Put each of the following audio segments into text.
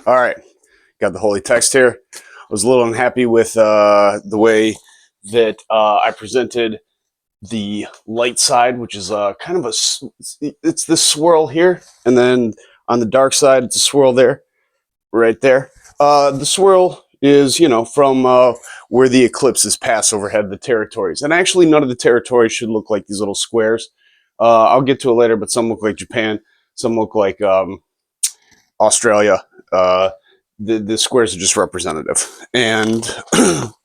All right, got the holy text here. I was a little unhappy with the way that I presented the light side, which is kind of it's this swirl here, and then on the dark side, it's a swirl there, right there. The swirl is, from where the eclipses pass overhead the territories, and actually, none of the territories should look like these little squares. I'll get to it later, but some look like Japan, some look like Australia. The squares are just representative. And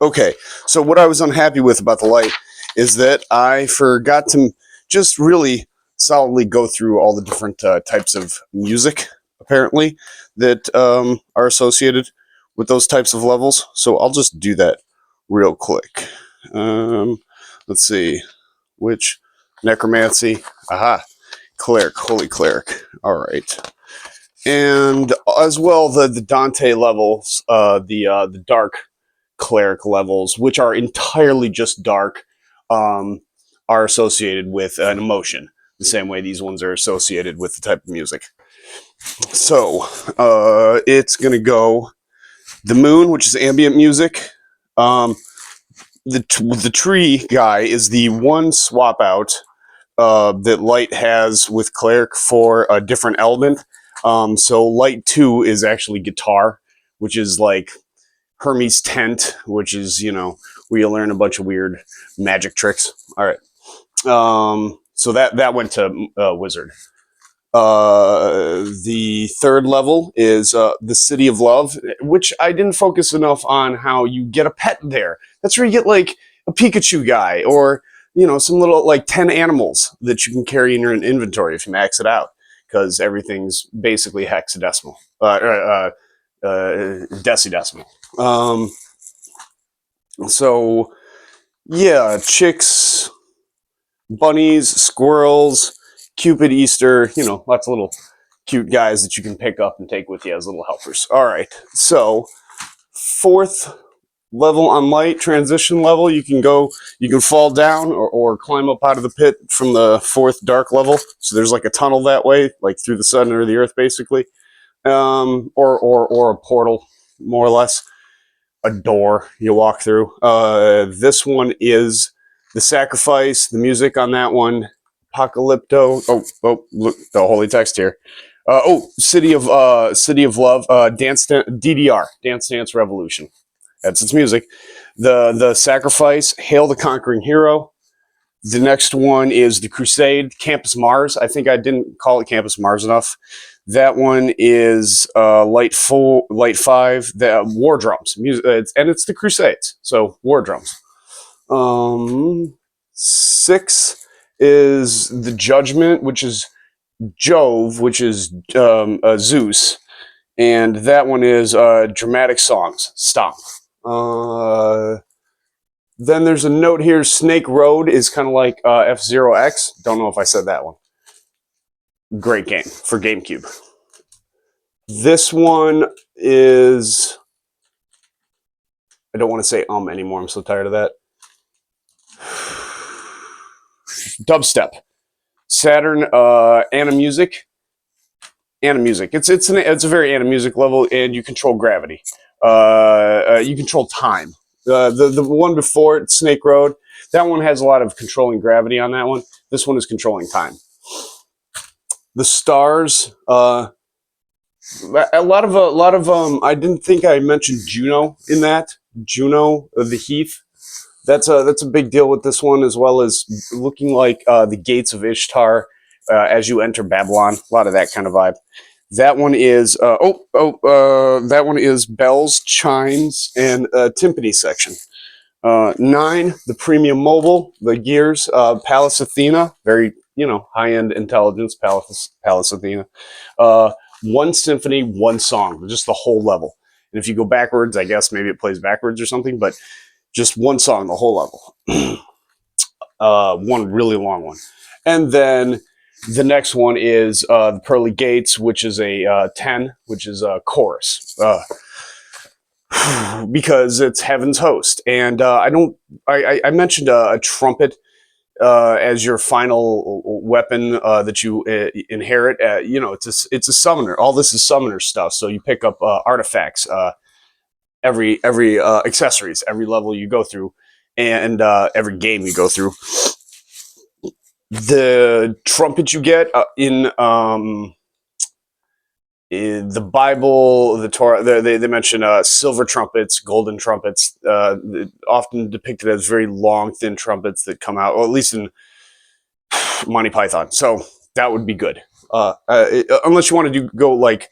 okay, so what I was unhappy with about the light is that I forgot to just really solidly go through all the different types of music, apparently, that are associated with those types of levels. So I'll just do that real quick. Let's see, which necromancy? Aha, cleric, holy cleric. All right. And as well, the Dante levels, the dark cleric levels, which are entirely just dark, are associated with an emotion, the same way these ones are associated with the type of music. So it's going to go the moon, which is ambient music. The tree guy is the one swap out that light has with cleric for a different element. So light 2 is actually guitar, which is like Hermes' tent, which is, where you learn a bunch of weird magic tricks. All right. So that went to wizard. The third level is the City of Love, which I didn't focus enough on how you get a pet there. That's where you get like a Pikachu guy or, some little like 10 animals that you can carry in your inventory if you max it out, because everything's basically hexadecimal, decidecimal. So yeah, chicks, bunnies, squirrels, Cupid, Easter, lots of little cute guys that you can pick up and take with you as little helpers. All right, so fourth level on light, transition level, you can fall down or climb up out of the pit from the fourth dark level. So there's like a tunnel that way, like through the sun or the earth, basically, or a portal, more or less, a door you walk through. This one is the sacrifice, the music on that one, Apocalypto. Oh, look, the holy text here. City of Love, DDR, Dance Dance Revolution. That's its music. The sacrifice, Hail the Conquering Hero. The next one is the Crusade, Campus Mars. I think I didn't call it Campus Mars enough. That one is light 5, the war drums, music, and it's the Crusades, so war drums. 6 is the Judgment, which is Jove, which is Zeus, and that one is dramatic songs, Stomp. Then there's a note here, Snake Road is kind of like F-Zero X. Don't know if I said that one. Great game for GameCube. This one is, I don't want to say anymore. I'm so tired of that. Dubstep. Saturn, Animusic. Animusic. It's a very Animusic level, and you control gravity. You control time. The one before it, Snake Road, that one has a lot of controlling gravity on that one. This one is controlling time. The stars, a lot of I didn't think I mentioned Juno in that. Juno, the Heath. That's a big deal with this one, as well as looking like the gates of Ishtar as you enter Babylon. A lot of that kind of vibe. That one is that one is bells, chimes, and timpani section. 9, the premium mobile, the gears, Pallas Athena, very high-end intelligence, Pallas Athena. 1 symphony, 1 song, just the whole level. And if you go backwards, I guess maybe it plays backwards or something, but just 1 song, the whole level. One really long one. And then the next one is the Pearly Gates, which is a 10, which is a chorus. Because it's Heaven's Host. And I mentioned a trumpet as your final weapon that you inherit. It's a summoner. All this is summoner stuff. So you pick up artifacts, every accessories, every level you go through, and every game you go through. The trumpet you get in the Bible, the Torah, they mention silver trumpets, golden trumpets, often depicted as very long, thin trumpets that come out, or at least in Monty Python. So that would be good. Unless you want to go like,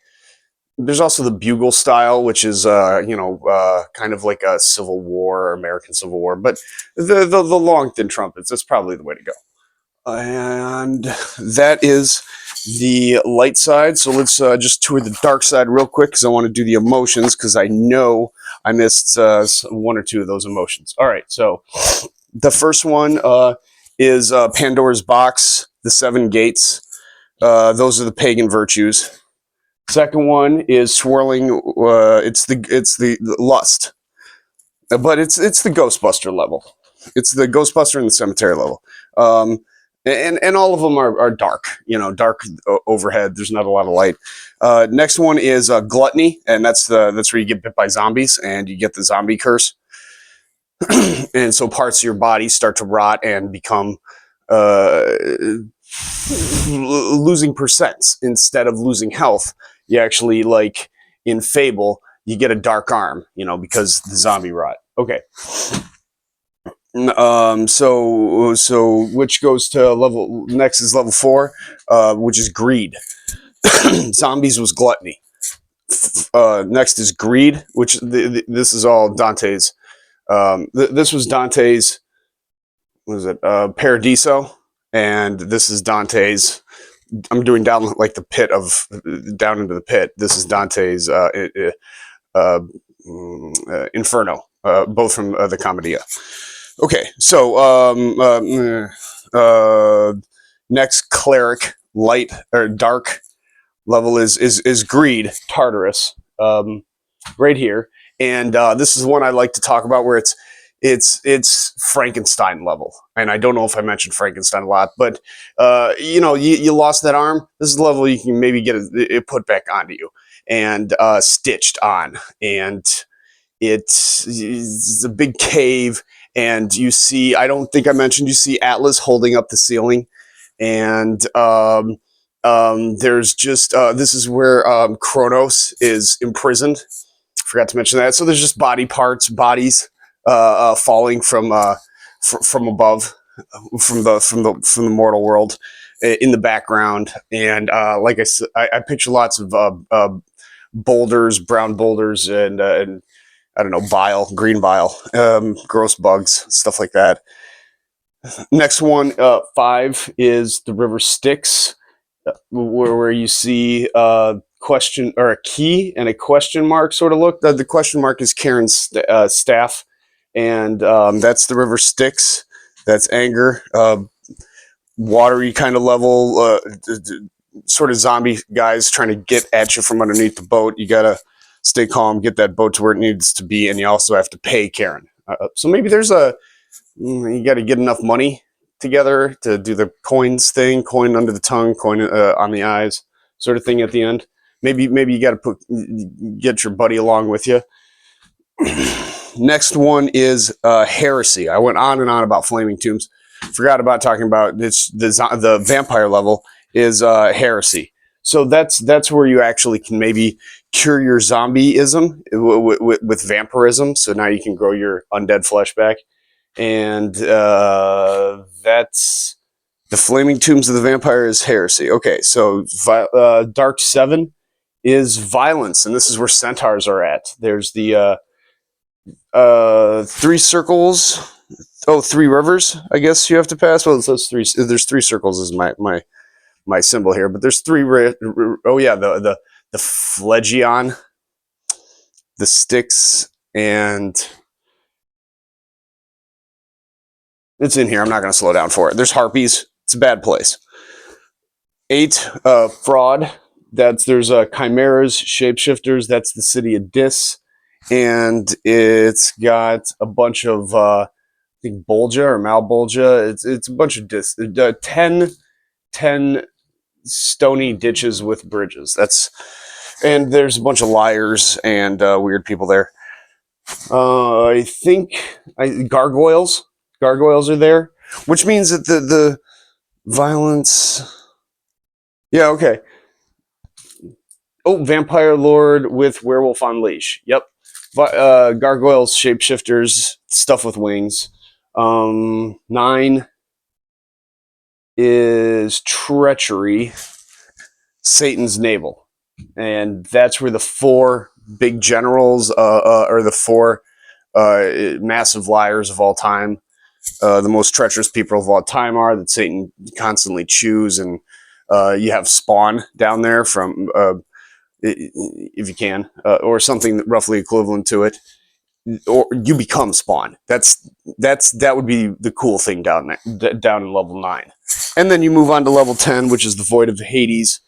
there's also the bugle style, which is kind of like a Civil War, American Civil War, but the long, thin trumpets. That's probably the way to go. And that is the light side. So let's just tour the dark side real quick, because I want to do the emotions, because I know I missed one or two of those emotions. All right, so the first one is Pandora's box, the 7 gates. Those are the pagan virtues. Second one is swirling. It's the lust, but it's the Ghostbuster level. It's the Ghostbuster and the cemetery level. And all of them are dark, dark overhead. There's not a lot of light. Next one is gluttony, and that's where you get bit by zombies and you get the zombie curse. And so parts of your body start to rot and become losing percents instead of losing health. You actually, like in Fable, you get a dark arm, because the zombie rot. Okay. So which goes to next is level 4, which is greed. Zombies was gluttony. Next is greed, which this is all Dante's. This was Dante's. What is it? Paradiso, and this is Dante's. I'm doing down like the pit down into the pit. This is Dante's Inferno, both from the Commedia. Okay, so next Cleric, light or dark level is greed, Tartarus, right here, and this is one I like to talk about, where it's Frankenstein level, and I don't know if I mentioned Frankenstein a lot, but you lost that arm. This is the level you can maybe get it put back onto you and stitched on, and it's a big cave, and you see, I don't think I mentioned, you see Atlas holding up the ceiling, and there's just this is where Kronos is imprisoned. Forgot to mention that. So there's just bodies falling from above, from the mortal world, in the background, and like I said, I picture lots of boulders, brown boulders, and I don't know, green bile, gross bugs, stuff like that. Next one, 5, is the river Styx, where you see question, or a key and a question mark sort of look. The question mark is Karen's staff, and that's the river Styx. That's anger, watery kind of level, sort of zombie guys trying to get at you from underneath the boat. You gotta stay calm, get that boat to where it needs to be, and you also have to pay Karen. So maybe there's you got to get enough money together to do the coins thing, coin under the tongue, coin on the eyes, sort of thing at the end. Maybe you got to get your buddy along with you. Next one is heresy. I went on and on about flaming tombs. Forgot about talking about this. The vampire level is heresy. So that's where you actually can maybe cure your zombieism with vampirism. So now you can grow your undead flesh back. And that's the flaming tombs of the vampire is heresy. Okay, so dark 7 is violence, and this is where centaurs are at. There's the 3 circles. Oh, 3 rivers, I guess you have to pass. Well, those 3. There's 3 circles is my symbol here, but there's 3. Oh yeah, the Phlegion, the Styx, and it's in here. I'm not going to slow down for it. There's harpies. It's a bad place. 8, fraud. There's chimeras, shapeshifters. That's the city of Dis, and it's got a bunch of think Bolgia or Malbolgia. It's a bunch of 10 stony ditches with bridges. And there's a bunch of liars and weird people there. I think gargoyles. Gargoyles are there, which means that the violence. Yeah, okay. Oh, Vampire Lord with Werewolf on Leash. Yep. Gargoyles, shapeshifters, stuff with wings. 9 is Treachery, Satan's Navel. And that's where the 4 big generals, or the 4 massive liars of all time, the most treacherous people of all time are, that Satan constantly chews. And you have Spawn down there from, if you can, or something roughly equivalent to it. Or you become Spawn. That would be the cool thing down there, down in level 9. And then you move on to level 10, which is the Void of Hades.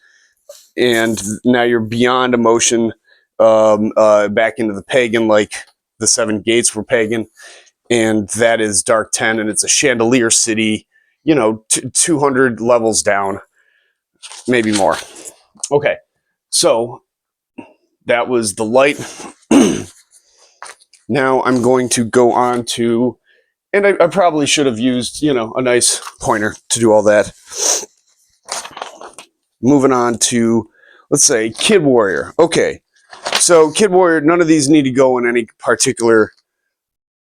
And now you're beyond emotion, back into the pagan, like the 7 gates were pagan. And that is Dark 10, and it's a chandelier city, 200 levels down, maybe more. Okay, so that was the light. Now I'm going to go on to, and I probably should have used, a nice pointer to do all that. Moving on to, let's say, Kid Warrior. Okay, so Kid Warrior, none of these need to go in any particular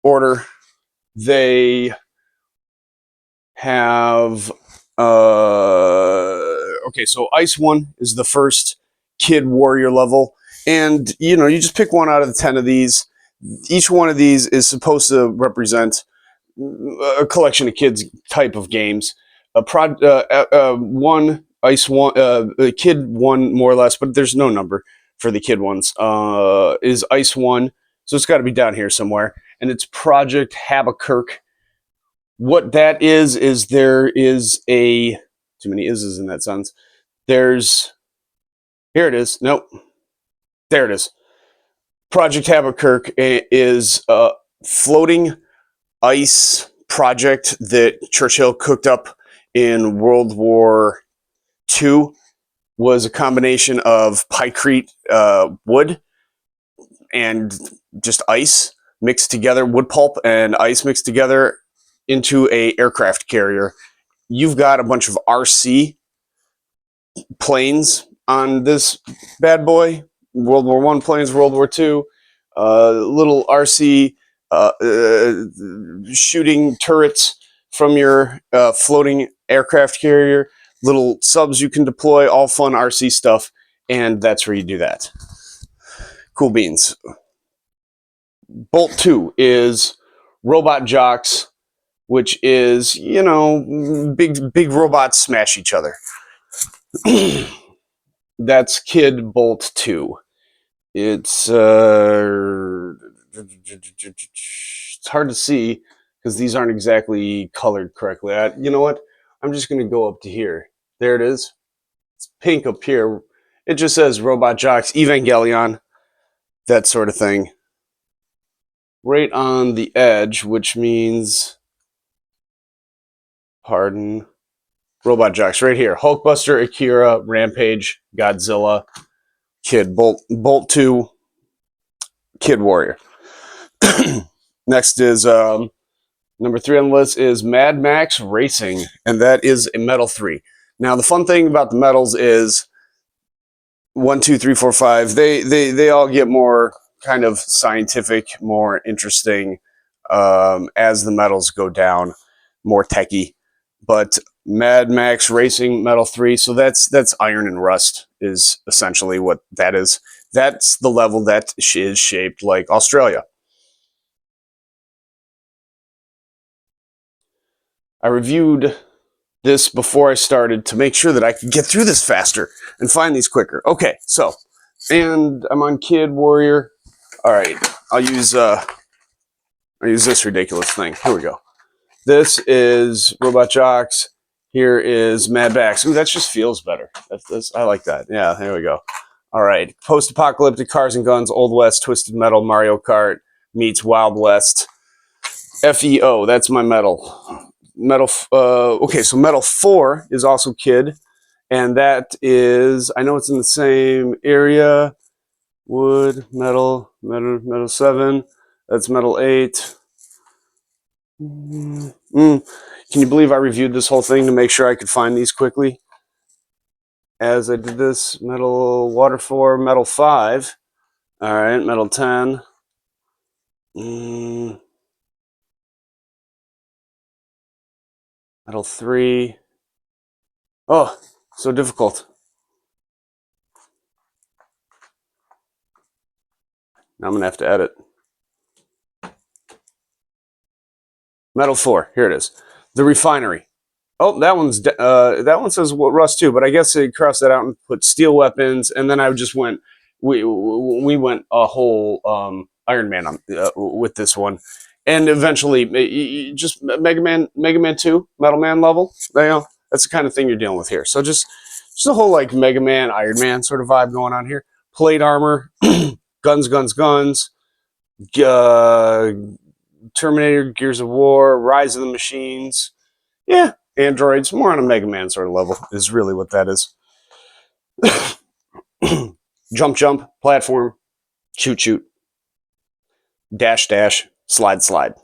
order. They have, okay, so Ice 1 is the first Kid Warrior level. And, you just pick one out of the 10 of these. Each one of these is supposed to represent a collection of kids' type of games. One Ice 1, Kid 1 more or less, but there's no number for the kid ones. Is Ice 1, so it's got to be down here somewhere. And it's Project Habakkuk. What that is there is a, too many is's in that sentence. Here it is. Nope. There it is. Project Habakkuk is a floating ice project that Churchill cooked up in World War II. Was a combination of pykrete wood and just ice mixed together, wood pulp and ice mixed together into a aircraft carrier. You've got a bunch of RC planes on this bad boy. World War I planes, World War II, little RC shooting turrets from your floating aircraft carrier, little subs you can deploy, all fun RC stuff, and that's where you do that. Cool beans. Bolt 2 is Robot Jocks, which is, big robots smash each other. That's Kid Bolt 2. It's hard to see because these aren't exactly colored correctly. You know what? I'm just going to go up to here. There it is. It's pink up here. It just says Robot Jocks Evangelion, that sort of thing. Right on the edge, which means, pardon, Robot Jocks right here. Hulkbuster, Akira, Rampage, Godzilla, Kid Bolt 2, Kid Warrior. Next is number 3 on the list is Mad Max Racing, and that is a Metal 3. Now the fun thing about the medals is 1, 2, 3, 4, 5. They all get more kind of scientific, more interesting as the medals go down, more techie. But Mad Max Racing Metal 3, so that's Iron and Rust is essentially what that is. That's the level that is shaped like Australia. I reviewed this before I started to make sure that I could get through this faster and find these quicker. Okay, so, and I'm on Kid Warrior. All right, I'll use this ridiculous thing. Here we go. This is Robot Jocks. Here is Mad Max. Ooh, that just feels better. I like that. Yeah, there we go. All right, post-apocalyptic cars and guns, Old West, Twisted Metal, Mario Kart meets Wild West. FeO. That's my metal. Metal. Okay, so metal 4 is also Kid, and that is, I know it's in the same area. Wood, metal 7. That's metal 8. Can you believe I reviewed this whole thing to make sure I could find these quickly? As I did this, metal water 4, metal 5. All right, metal 10. Metal 3. Oh, so difficult. Now I'm going to have to edit. Metal 4. Here it is. The refinery. Oh, that one says rust too, but I guess they crossed that out and put steel weapons, and then I just went. We went a whole Iron Man on, with this one, and eventually just Mega Man 2, Metal Man level. You know, that's the kind of thing you're dealing with here. So just a whole like Mega Man, Iron Man sort of vibe going on here. Plate armor, guns. Uh, Terminator, Gears of War, Rise of the Machines. Yeah, androids, more on a Mega Man sort of level is really what that is. Jump, platform, shoot, dash, slide.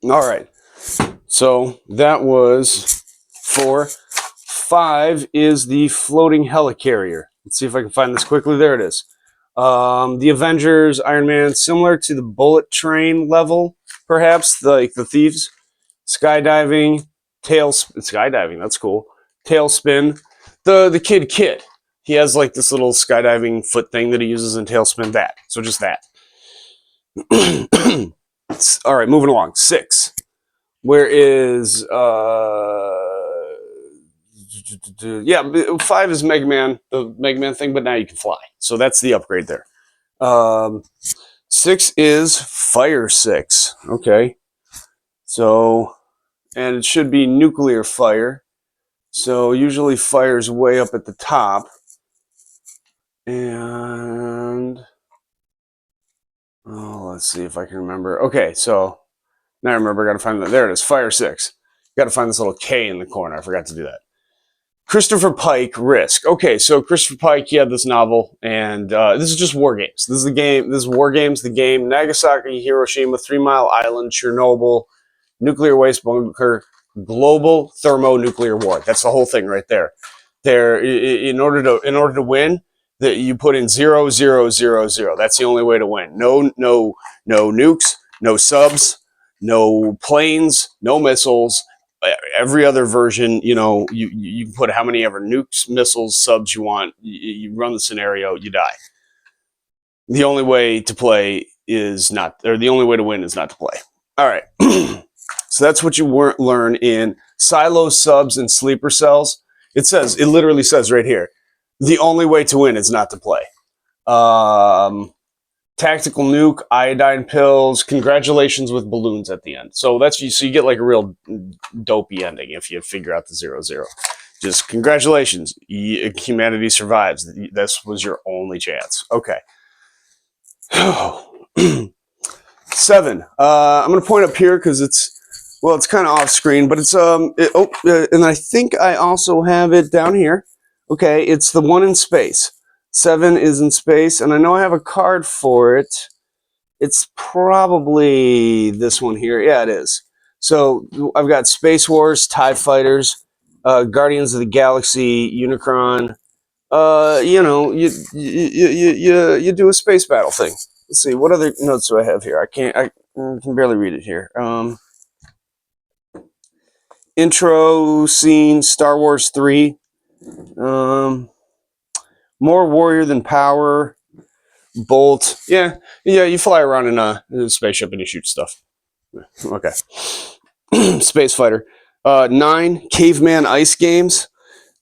All right, so that was 4. 5 is the floating helicarrier. Let's see if I can find this quickly. There it is. The Avengers, Iron Man, similar to the bullet train level, perhaps, like the Thieves. Skydiving, skydiving, that's cool. Tailspin. The kid. He has like this little skydiving foot thing that he uses in Tailspin. That. So just that. All right, moving along. 6. Where is yeah, 5 is Mega Man, the Mega Man thing, but now you can fly. So that's the upgrade there. 6 is Fire 6. Okay. So, and it should be nuclear fire. So usually fire's way up at the top. And let's see if I can remember. Okay, so now I remember. I got to find that. There it is. Fire 6. Got to find this little K in the corner. I forgot to do that. Christopher Pike, Risk. Okay, so Christopher Pike, he had this novel, and this is just War Games. This is the game. This is War Games, the game. Nagasaki, Hiroshima, 3 Mile Island, Chernobyl, nuclear waste bunker, global thermonuclear war. That's the whole thing right there. There, in order to win, that you put in 0, 0, 0, 0. That's the only way to win. No nukes, no subs, no planes, no missiles. Every other version, you can put how many ever nukes, missiles, subs you want. You run the scenario, you die. The only way to play is not, or the only way to win is not to play. All right. So that's what you learn in silos, subs, and sleeper cells. It literally says right here, the only way to win is not to play. Tactical nuke, iodine pills, congratulations with balloons at the end. So you get like a real dopey ending if you figure out the 0-0. Just congratulations, humanity survives. This was your only chance. Okay. 7. I'm going to point up here because it's kind of off screen, but it's and I think I also have it down here. Okay, it's the one in space. 7 is in space, and I know I have a card for it. It's probably this one here. Yeah, it is. So I've got Space Wars, TIE Fighters, Guardians of the Galaxy, Unicron. You do a space battle thing. Let's see, what other notes do I have here? I can barely read it here. Intro scene, Star Wars 3. More warrior than power. Bolt. Yeah, you fly around in a spaceship and you shoot stuff. Okay. Space fighter. 9, caveman ice games.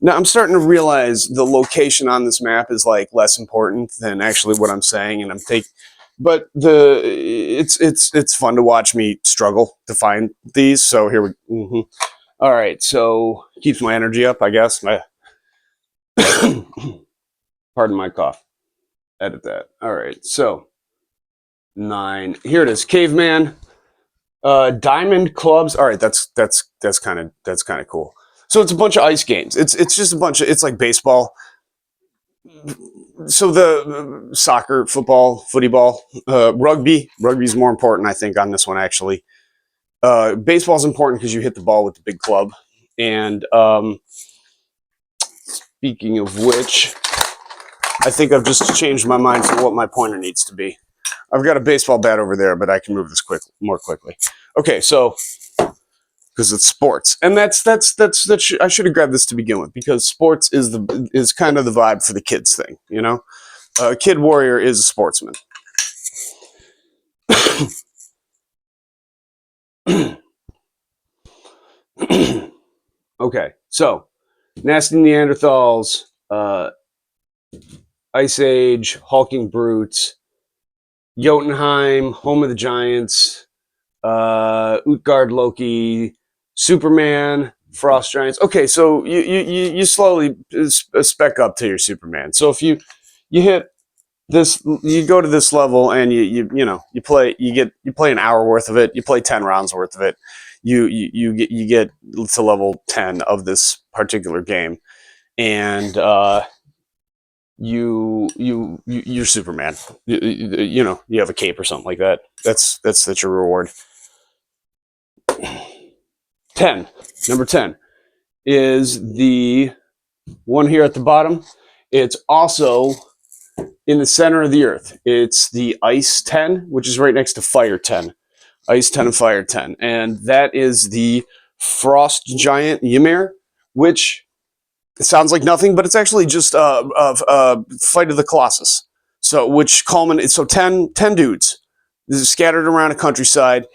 Now I'm starting to realize the location on this map is like less important than actually what I'm saying, and but it's fun to watch me struggle to find these. So here we. All right, so keeps my energy up, I guess. Pardon my cough. Edit that. All right, so 9. Here it is, caveman. Diamond clubs. All right, that's kind of cool. So it's a bunch of ice games. It's just a bunch of, it's like baseball. So the soccer, football, footy ball, rugby's more important, I think, on this one actually. Baseball's important because you hit the ball with the big club. And speaking of which, I think I've just changed my mind for what my pointer needs to be. I've got a baseball bat over there, but I can move this more quickly. Okay, so because it's sports, and that's I should have grabbed this to begin with, because sports is kind of the vibe for the kids thing, you know. Kid warrior is a sportsman. Okay, so nasty Neanderthals, Ice Age, hulking brutes, Jotunheim, home of the giants, Utgard Loki, Superman, Frost Giants. Okay, so you slowly spec up to your Superman. So if you hit this, you go to this level and you play an hour worth of it. You play 10 rounds worth of it. You get to level 10 of this particular game, and you're Superman. You have a cape or something like that. That's your reward. 10. Number 10 is the one here at the bottom. It's also in the center of the earth. It's the Ice 10, which is right next to Fire 10. Ice 10 and Fire 10. And that is the Frost Giant Ymir, which sounds like nothing, but it's actually just Fight of the Colossus. So, which culminates, so 10 dudes scattered around a countryside.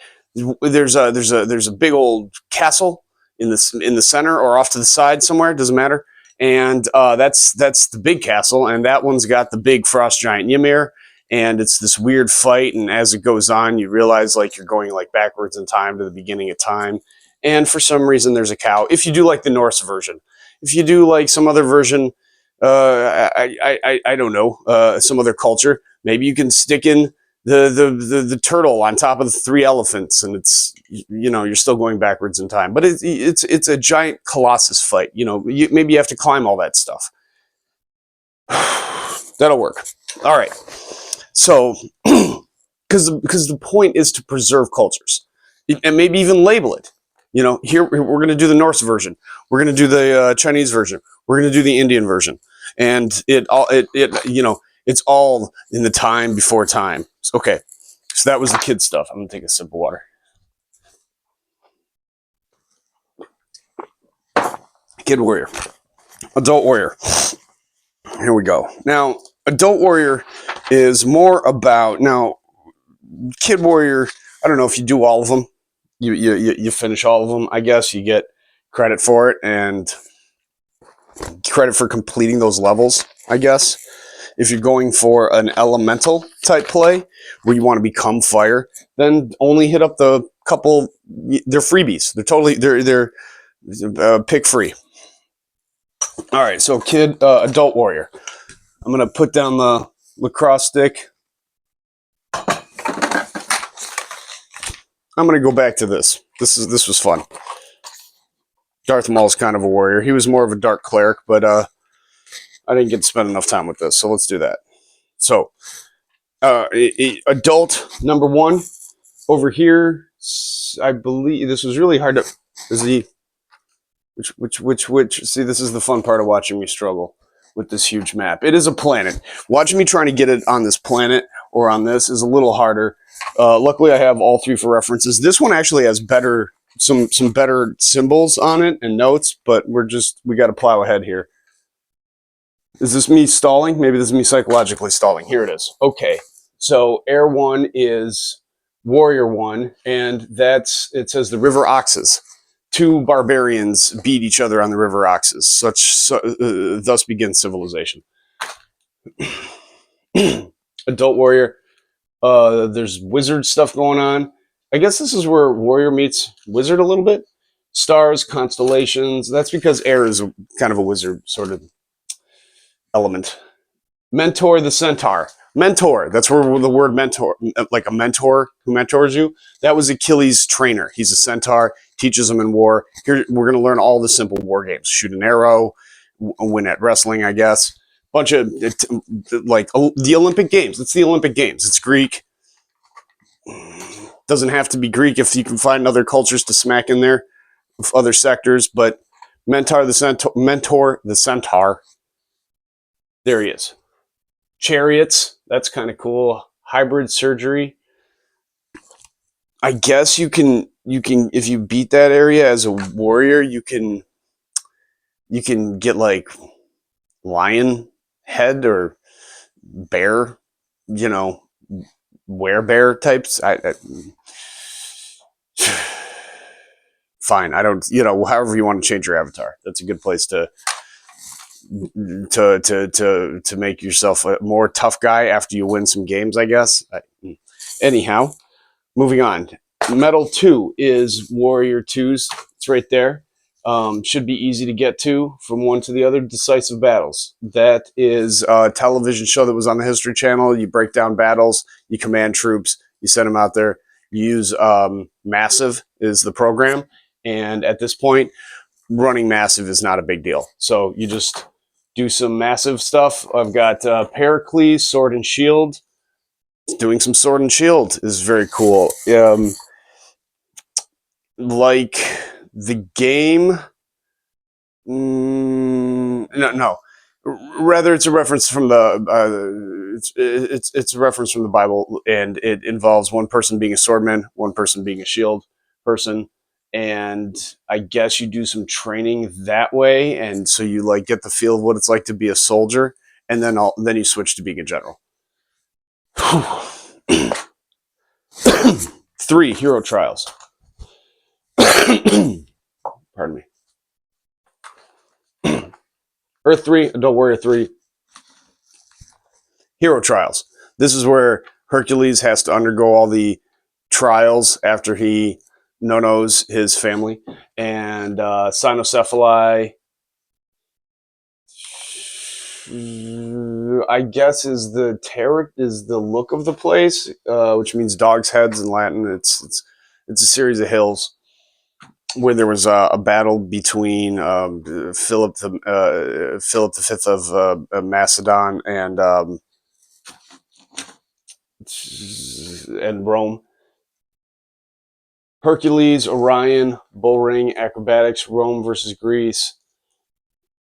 There's a big old castle in the center or off to the side somewhere, doesn't matter. And that's the big castle, and that one's got the big frost giant Ymir, and it's this weird fight. And as it goes on, you realize like you're going like backwards in time to the beginning of time. And for some reason, there's a cow. If you do like the Norse version, if you do like some other version, I don't know, some other culture, maybe you can stick in the turtle on top of the 3 elephants, and it's, you're still going backwards in time, but it's a giant colossus fight. Maybe you have to climb all that stuff. That'll work. All right. So because the point is to preserve cultures and maybe even label it. Here we're going to do the Norse version, we're going to do the Chinese version, we're going to do the Indian version, and it's all in the time before time. Okay, so that was the kid stuff. I'm gonna take a sip of water. Kid warrior, adult warrior. Here we go. Now, adult warrior is more about, now, kid warrior, I don't know if you do all of them. You finish all of them, I guess. You get credit for it and credit for completing those levels, I guess. If you're going for an elemental type play where you want to become fire, then only hit up the couple. They're freebies. They're pick free. All right, so adult warrior. I'm gonna put down the lacrosse stick. I'm gonna go back to this. This was fun. Darth Maul's kind of a warrior. He was more of a dark cleric, but I didn't get to spend enough time with this, so let's do that. So, adult number 1 over here. I believe this was really hard to. Is the which? See, this is the fun part of watching me struggle with this huge map. It is a planet. Watching me trying to get it on this planet or on this is a little harder. Luckily, I have all 3 for references. This one actually has some better symbols on it and notes, but we got to plow ahead here. Is this me stalling? Maybe this is me psychologically stalling. Here it is. Okay, so Air 1 is Warrior 1, and it says the River Oxes. 2 barbarians beat each other on the River Oxes. Thus begins civilization. Adult warrior. There's wizard stuff going on. I guess this is where warrior meets wizard a little bit. Stars, constellations. That's because air is kind of a wizard sort of element. Mentor the centaur. Mentor. That's where the word mentor, like a mentor who mentors you. That was Achilles' trainer. He's a centaur, teaches them in war. Here, we're going to learn all the simple war games: shoot an arrow, win at wrestling, I guess. Bunch of like the Olympic Games. It's the Olympic Games. It's Greek. Doesn't have to be Greek if you can find other cultures to smack in there, other sectors. But mentor the centaur. There he is. Chariots. That's kind of cool. Hybrid surgery. I guess you can if you beat that area as a warrior, you can get like lion head or bear, werebear types. Fine. I don't, however you want to change your avatar. That's a good place to make yourself a more tough guy after you win some games, I guess. Anyhow, moving on. Metal 2 is Warrior 2's. It's right there. Should be easy to get to from one to the other. Decisive Battles. That is a television show that was on the History Channel. You break down battles. You command troops. You send them out there. You use Massive is the program. And at this point, running Massive is not a big deal. So you just do some Massive stuff. I've got Pericles, Sword and Shield. Doing some Sword and Shield is very cool. Like the game, no. Rather, it's a reference from the it's a reference from the Bible, and it involves one person being a swordman, one person being a shield person, and I guess you do some training that way, and so you like get the feel of what it's like to be a soldier, and then you switch to being a general. 3 hero trials. Pardon me. Earth 3, Adult Warrior 3. Hero trials. This is where Hercules has to undergo all the trials after he no-nos his family. And cynocephaly, I guess, is the look of the place, which means dog's heads in Latin. It's a series of hills where there was a battle between Philip the V of Macedon and Rome. Hercules, Orion, bull ring, acrobatics, Rome versus Greece.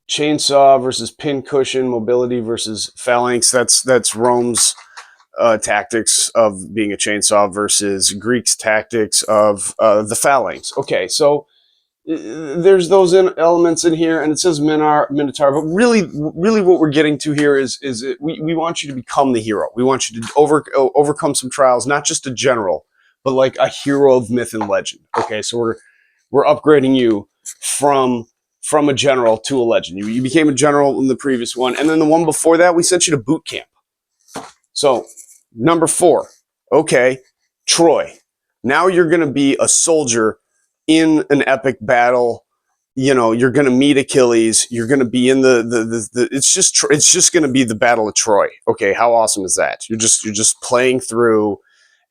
Chainsaw versus pincushion, mobility versus phalanx. That's Rome's tactics of being a chainsaw versus Greek's tactics of the phalanx. Okay, so there's those elements in here, and it says Minotaur, but really what we're getting to here is we want you to become the hero. We want you to overcome some trials, not just a general, but like a hero of myth and legend. Okay, so we're upgrading you from a general to a legend. You became a general in the previous one, and then the one before that, we sent you to boot camp. So number 4, okay, Troy. Now you're going to be a soldier in an epic battle. You're going to meet Achilles. You're going to be in the it's just going to be the Battle of Troy. Okay, how awesome is that? You're just playing through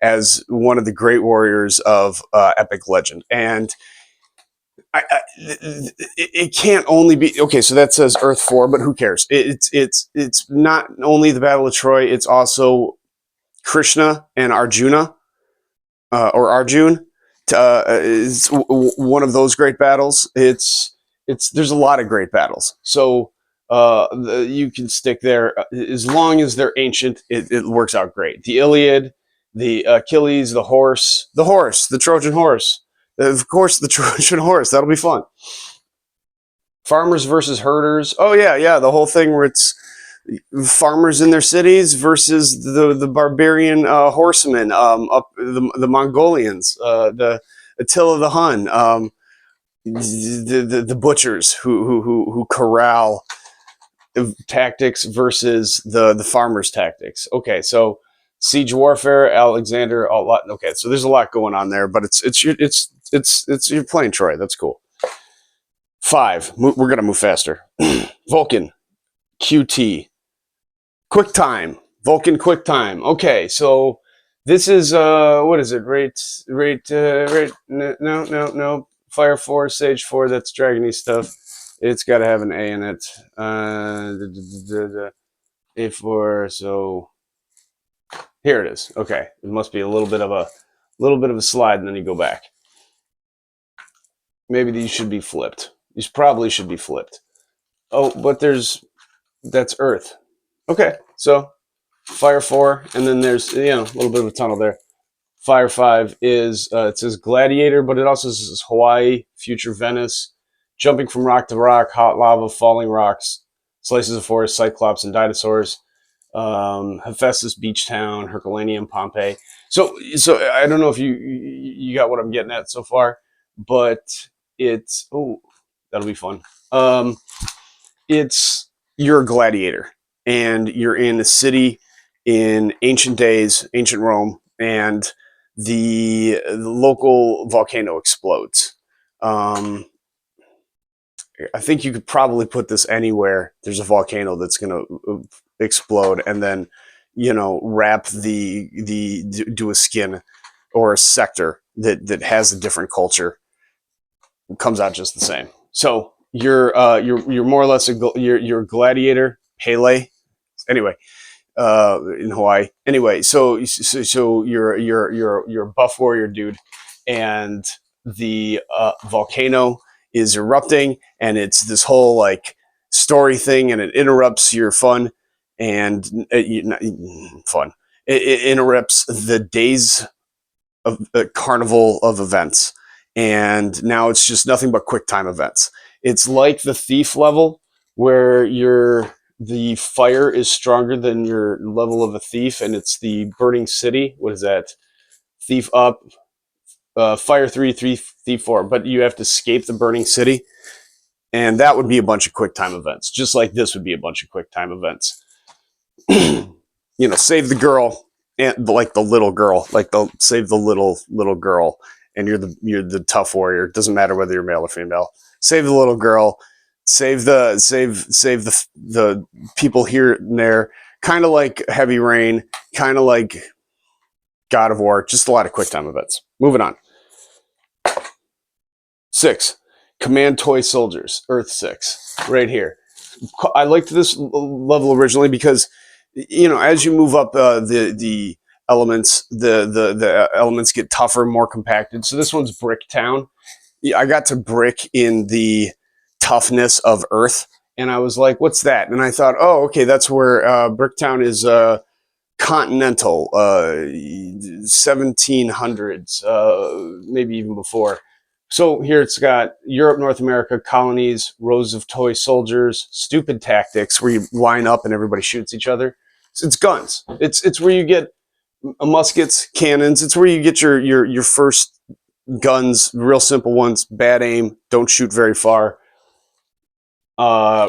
as one of the great warriors of epic legend. And it can't only be okay. So that says Earth 4, but who cares? It's not only the Battle of Troy. It's also Krishna and Arjuna, or Arjun. Is one of those great battles. There's a lot of great battles. So you can stick there as long as they're ancient. It works out great. The Iliad, the Achilles, the Trojan horse. Of course, the Trojan horse. That'll be fun. Farmers versus herders. Oh yeah, the whole thing where it's farmers in their cities versus the barbarian horsemen, up the Mongolians, the Attila the Hun, the butchers who corral tactics versus the farmers' tactics. Okay, so siege warfare, Alexander, a lot. Okay, so there's a lot going on there, but you're playing Troy. That's cool. 5. We're gonna move faster. Vulcan, QT. QuickTime Vulcan QuickTime. Okay, so this is what is it? Rate no. Fire 4, Sage 4, that's dragony stuff. It's got to have an A in it. A4, so here it is. Okay, it must be a little bit of a slide, and then you go back. Maybe these should be flipped. These probably should be flipped. Oh, but that's Earth. Okay, so Fire 4, and then there's a little bit of a tunnel there. Fire 5 is it says Gladiator, but it also says Hawaii, Future Venice, jumping from rock to rock, hot lava, falling rocks, slices of forest, cyclops, and dinosaurs. Hephaestus, Beach Town, Herculaneum, Pompeii. So I don't know if you got what I'm getting at so far, but it's that'll be fun. It's you're a gladiator, and you're in a city in ancient days, ancient Rome, and the local volcano explodes. Um, I think you could probably put this anywhere. There's a volcano that's going to explode, and then wrap do a skin or a sector that has a different culture, comes out just the same. So you're more or less you're a gladiator, Pele. Anyway, in Hawaii. Anyway, so you're a buff warrior dude, and the volcano is erupting, and it's this whole like story thing, and it interrupts your fun and not, fun. It interrupts the days of a carnival of events, and now it's just nothing but quick time events. It's like the thief level where the fire is stronger than your level of a thief, and it's the burning city. What is that? Thief up, fire 3, thief 4, but you have to escape the burning city, and that would be a bunch of quick time events, just like this would be a bunch of quick time events. Save the girl, and like the little girl, like they'll save the little girl, and you're the tough warrior. It doesn't matter whether you're male or female. Save the little girl, save the people here and there. Kind of like Heavy Rain, kind of like God of War. Just a lot of quick time events. Moving on. 6. Command Toy Soldiers, Earth 6, right here. I liked this level originally because, as you move up the elements, the elements get tougher, more compacted. So this one's Brick Town. I got to brick in the toughness of Earth, and I was like, "What's that?" And I thought, "Oh, okay, that's where Bricktown is continental, 1700s, maybe even before." So here it's got Europe, North America, colonies, rows of toy soldiers, stupid tactics where you line up and everybody shoots each other. It's guns. It's where you get muskets, cannons. It's where you get your first guns, real simple ones, bad aim, don't shoot very far.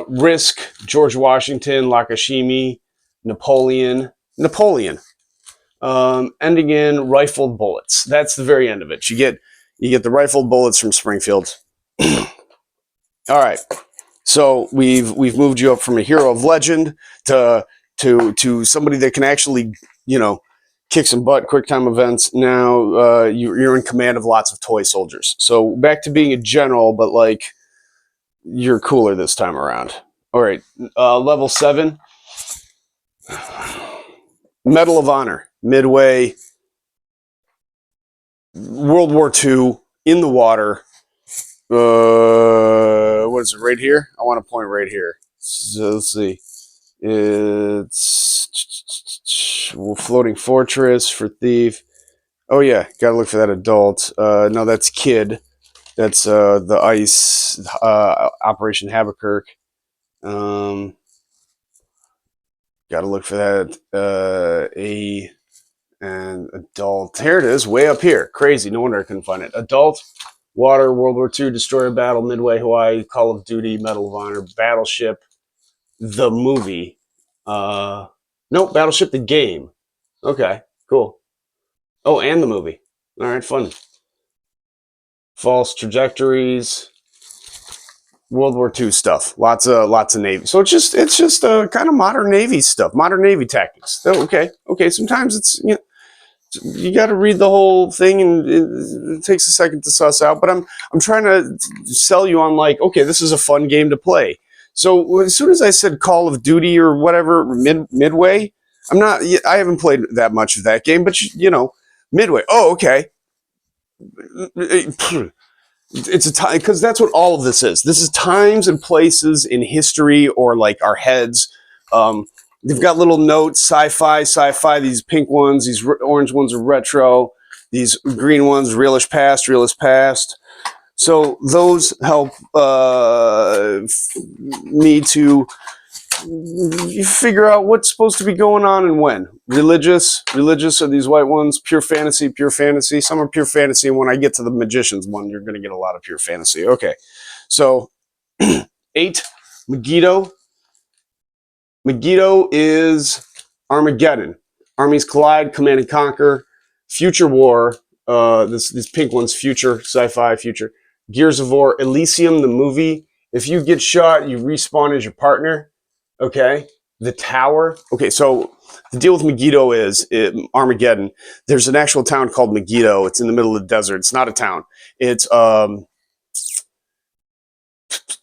Risk, George Washington, Lakashimi, Napoleon. Ending in rifled bullets. That's the very end of it. You get the rifled bullets from Springfield. All right. So we've moved you up from a hero of legend to somebody that can actually, kick some butt, quick time events. Now you're in command of lots of toy soldiers. So back to being a general, but like you're cooler this time around. All right, level 7, Medal of Honor, Midway, World War II, in the water. What is it right here? I want to point right here. So let's see. It's floating fortress for thief. Oh yeah, gotta look for that adult. No, that's kid. That's the ice Operation Habakkuk. Gotta look for that A and adult. Here it is, way up here. Crazy. No wonder I couldn't find it. Adult, water, World War II, destroyer battle, Midway, Hawaii, Call of Duty, Medal of Honor, Battleship, the movie. No, Battleship the game. Okay, cool. Oh, and the movie. All right, fun. False trajectories. World War II stuff. Lots of Navy. So it's just kind of modern Navy stuff, modern Navy tactics. So, okay. Sometimes it's you got to read the whole thing, and it takes a second to suss out. But I'm trying to sell you on like, okay, this is a fun game to play. So as soon as I said Call of Duty or whatever, Midway, I haven't played that much of that game, but Midway. Oh, okay. It's a time, because that's what all of this is. This is times and places in history, or like our heads. They've got little notes: sci-fi. These pink ones, these orange ones are retro. These green ones, realist past. So those help me to figure out what's supposed to be going on and when. Religious are these white ones. Pure fantasy. Some are pure fantasy, and when I get to the magician's one, you're going to get a lot of pure fantasy. Okay, so 8, Megiddo. Megiddo is Armageddon. Armies collide, command and conquer. Future war. This pink one's future, sci-fi future. Gears of War, Elysium, the movie. If you get shot, you respawn as your partner. Okay. The tower. Okay, so the deal with Megiddo is Armageddon. There's an actual town called Megiddo. It's in the middle of the desert. It's not a town. It's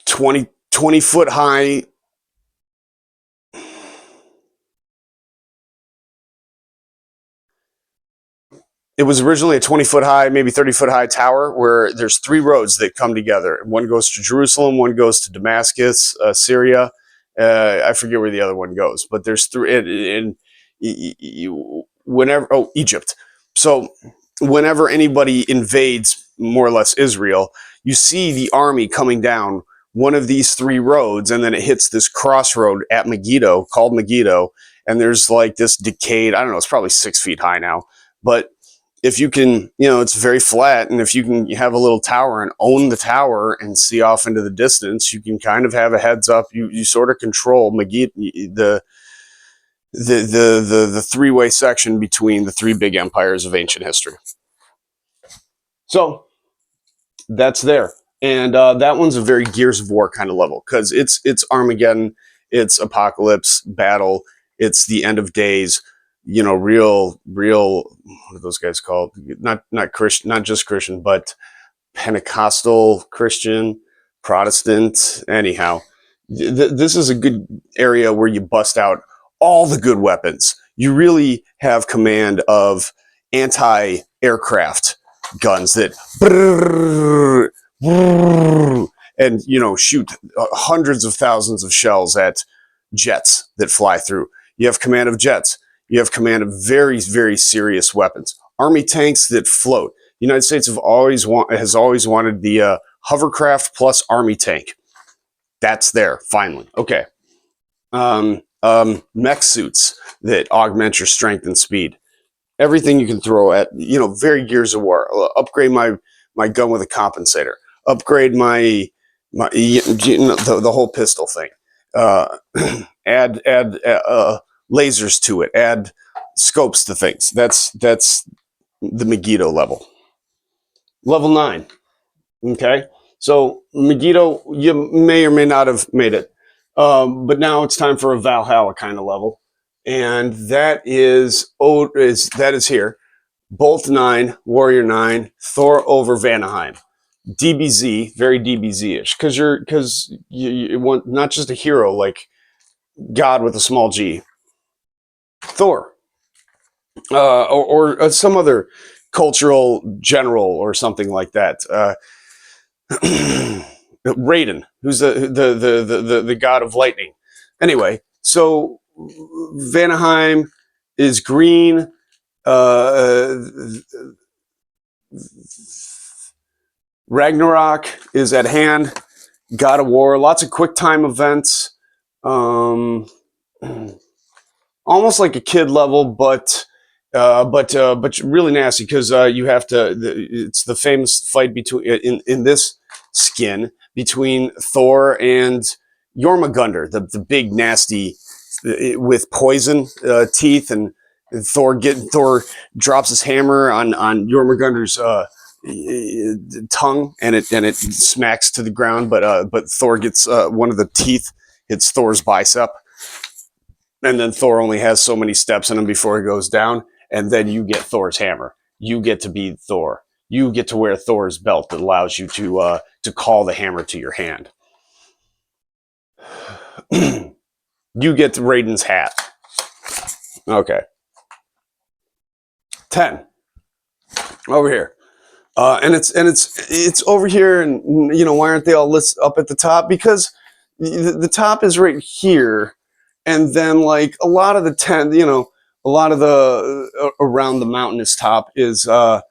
20 foot high. It was originally a 20 foot high, maybe 30 foot high tower where there's 3 roads that come together. One goes to Jerusalem, one goes to Damascus, Syria. I forget where the other one goes, but there's 3 whenever, Egypt. So whenever anybody invades more or less Israel, you see the army coming down one of these 3 roads, and then it hits this crossroad at Megiddo, called Megiddo, and there's like this decayed, I don't know, it's probably 6 feet high now, but if you can, it's very flat, and if you can have a little tower and own the tower and see off into the distance, you can kind of have a heads up. You sort of control Megiddo, the 3-way section between the 3 big empires of ancient history. So that's there, and that one's a very Gears of War kind of level, because it's Armageddon, it's apocalypse, battle, it's the end of days. Real, what are those guys called? Not Christian, not just Christian, but Pentecostal Christian, Protestant. Anyhow, this is a good area where you bust out all the good weapons. You really have command of anti-aircraft guns that and shoot hundreds of thousands of shells at jets that fly through. You have command of jets. You have command of very, very serious weapons. Army tanks that float. The United States has always wanted the hovercraft plus army tank. That's there, finally. Okay. Mech suits that augment your strength and speed. Everything you can throw at, very Gears of War. Upgrade my gun with a compensator. Upgrade the whole pistol thing. Add lasers to it, add scopes to things. That's the Megiddo level. Level 9. Okay, so Megiddo, you may or may not have made it, but now it's time for a Valhalla kind of level, and that is here. Bolt 9, Warrior 9, Thor over Vanaheim. DBZ, very DBZ-ish, because you want not just a hero like God with a small G. Thor, or some other cultural general or something like that. Raiden, who's the god of lightning. Anyway, so Vanaheim is green. Ragnarok is at hand. God of War, lots of quick time events. Almost like a kid level, but really nasty, because you have to. It's the famous fight between in this skin between Thor and Jormungandr, the big nasty with poison teeth, and Thor drops his hammer on Jormungandr's tongue, and it smacks to the ground. But Thor gets one of the teeth hits Thor's bicep, and then Thor only has so many steps in him before he goes down, and then you get Thor's hammer. You get to be Thor. You get to wear Thor's belt that allows you to call the hammer to your hand. You get Raiden's hat. Okay. 10. Over here. And it's over here, and why aren't they all listed up at the top? Because the top is right here, and then like a lot of the 10, a lot of the around the mountainous top is a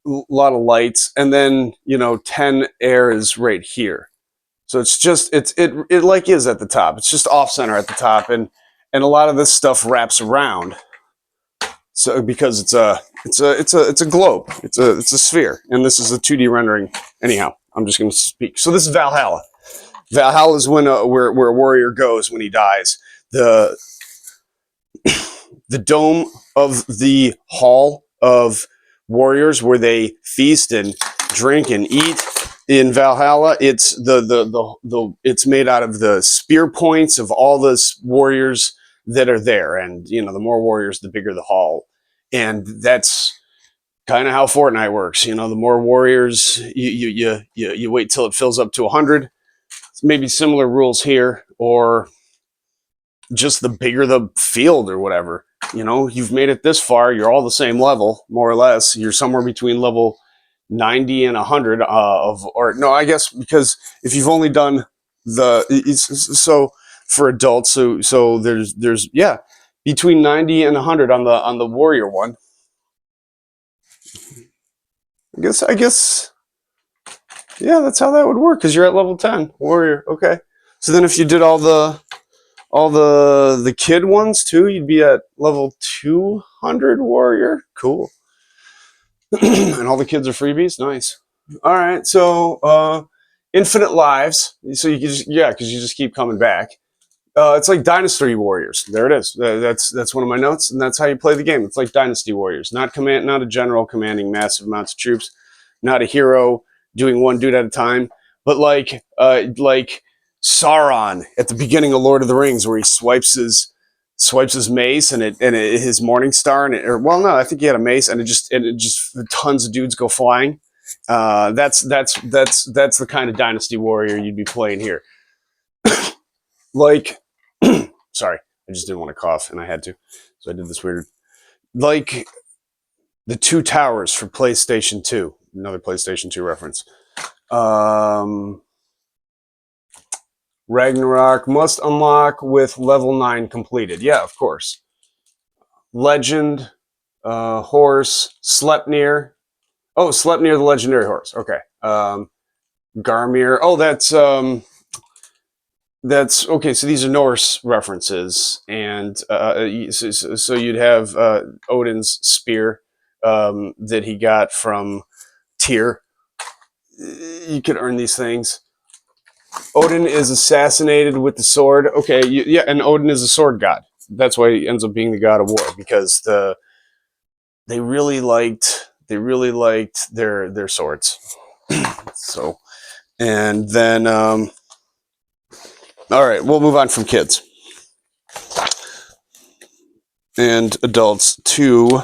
lot of lights, and then 10 air is right here. So it's just it like is at the top. It's just off center at the top, and a lot of this stuff wraps around. So because it's a globe, it's a sphere, and this is a 2D rendering. Anyhow, I'm just going to speak. So this is Valhalla. Valhalla is when where a warrior goes when he dies. The dome of the hall of warriors where they feast and drink and eat in Valhalla. It's it's made out of the spear points of all the warriors that are there, and the more warriors, the bigger the hall, and that's kind of how Fortnite works. The more warriors, you wait till it fills up to 100. Maybe similar rules here, or just the bigger the field or whatever. You've made it this far, you're all the same level, more or less. You're somewhere between level 90 and 100 or no, I guess, because if you've only done so for adults, so there's yeah, between 90 and 100 on the warrior one. I guess yeah, that's how that would work, because you're at level 10 warrior. Okay, so then if you did all the kid ones too, you'd be at level 200 warrior. Cool. And all the kids are freebies. Nice. All right, so infinite lives. So you can just because you just keep coming back. It's like Dynasty Warriors. There it is. That's one of my notes, and that's how you play the game. It's like Dynasty Warriors, not a general commanding massive amounts of troops, not a hero doing one dude at a time, but like Sauron at the beginning of Lord of the Rings, where he swipes his mace and his Morning Star, I think he had a mace, and it just tons of dudes go flying. That's the kind of Dynasty Warrior you'd be playing here. Like, sorry, I just didn't want to cough, and I had to, so I did this weird, like the Two Towers for PlayStation 2. Another PlayStation 2 reference. Ragnarok must unlock with level 9 completed. Yeah, of course. Legend, horse, Sleipnir. Oh, Sleipnir, the legendary horse. Okay. Garmir. Oh, that's okay. So these are Norse references, and so you'd have Odin's spear that he got from Tyr. You could earn these things. Odin is assassinated with the sword. Okay, and Odin is a sword god. That's why he ends up being the god of war, because they really liked their swords. So, and then all right, we'll move on from kids and adults to